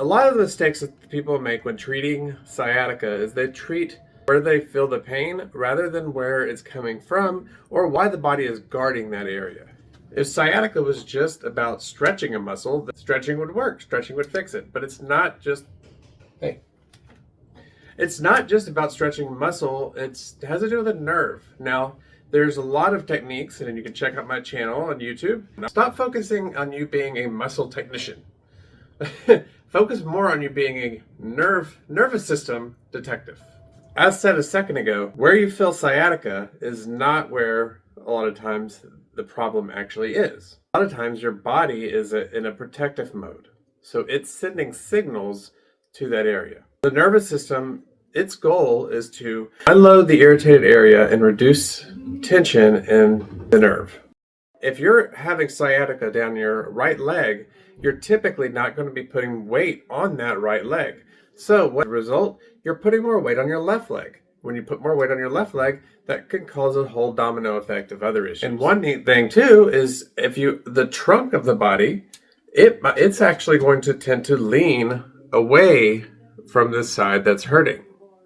A lot of the mistakes that people make when treating sciatica is they treat where they feel the pain rather than where it's coming from or why the body is guarding that area. If sciatica was just about stretching a muscle, then stretching would work, stretching would fix it. But it's not just about stretching muscle, it has to do with a nerve. Now, there's a lot of techniques, and you can check out my channel on YouTube. Now, stop focusing on you being a muscle technician. Focus more on you being a nervous system detective. As said a second ago, where you feel sciatica is not where a lot of times the problem actually is. A lot of times your body is in a protective mode. So it's sending signals to that area. The nervous system, its goal is to unload the irritated area and reduce tension in the nerve. If you're having sciatica down your right leg, you're typically not going to be putting weight on that right leg. So what result? You're putting more weight on your left leg. When you put more weight on your left leg, that can cause a whole domino effect of other issues. And one neat thing too is the trunk of the body, it's actually going to tend to lean away from this side that's hurting.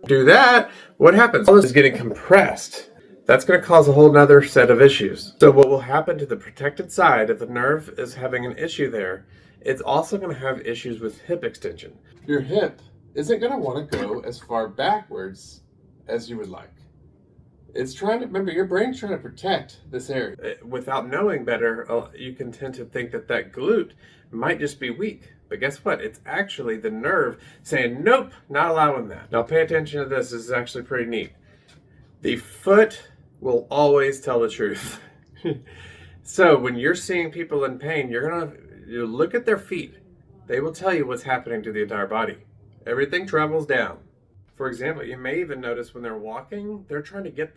Do that, what happens? All this is getting compressed. That's going to cause a whole nother set of issues. So what will happen to the protected side if the nerve is having an issue there, it's also going to have issues with hip extension. Your hip isn't going to want to go as far backwards as you would like. It's trying to, remember, your brain's trying to protect this area. Without knowing better, you can tend to think that that glute might just be weak. But guess what? It's actually the nerve saying, nope, not allowing that. Now pay attention to this. This is actually pretty neat. The foot will always tell the truth. So when you're seeing people in pain, you look at their feet. They will tell you what's happening to the entire body. Everything travels down. For example, you may even notice when they're walking, they're trying to get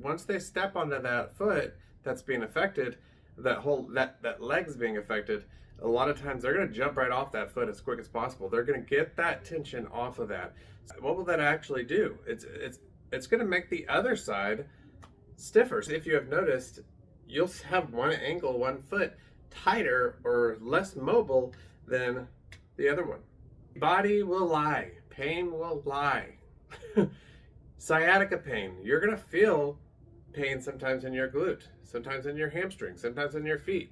once they step onto that foot that's being affected, that leg's being affected, a lot of times they're going to jump right off that foot as quick as possible. They're going to get that tension off of that. What will that actually do? It's going to make the other side stiffer. So if you have noticed, you'll have one foot tighter or less mobile than the other one. Body will lie. Pain will lie. Sciatica pain. You're going to feel pain sometimes in your glute, sometimes in your hamstring, sometimes in your feet.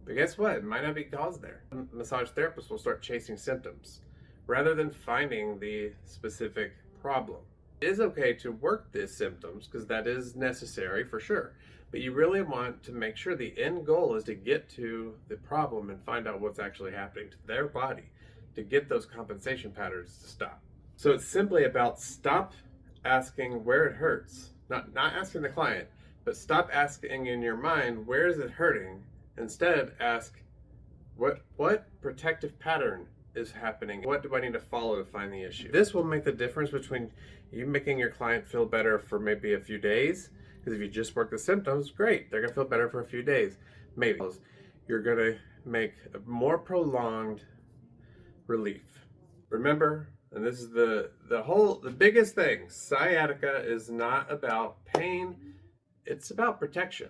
But guess what? It might not be caused there. Massage therapists will start chasing symptoms rather than finding the specific problem. It is okay to work these symptoms because that is necessary for sure. But you really want to make sure the end goal is to get to the problem and find out what's actually happening to their body to get those compensation patterns to stop. So it's simply about stop asking where it hurts. Not asking the client, but stop asking in your mind, where is it hurting? Instead, ask, what protective pattern is happening? What do I need to follow to find the issue? This will make the difference between you making your client feel better for maybe a few days, because if you just work the symptoms, great, they're gonna feel better for a few days. Maybe you're gonna make a more prolonged relief. Remember, and this is the biggest thing, sciatica is not about pain, it's about protection.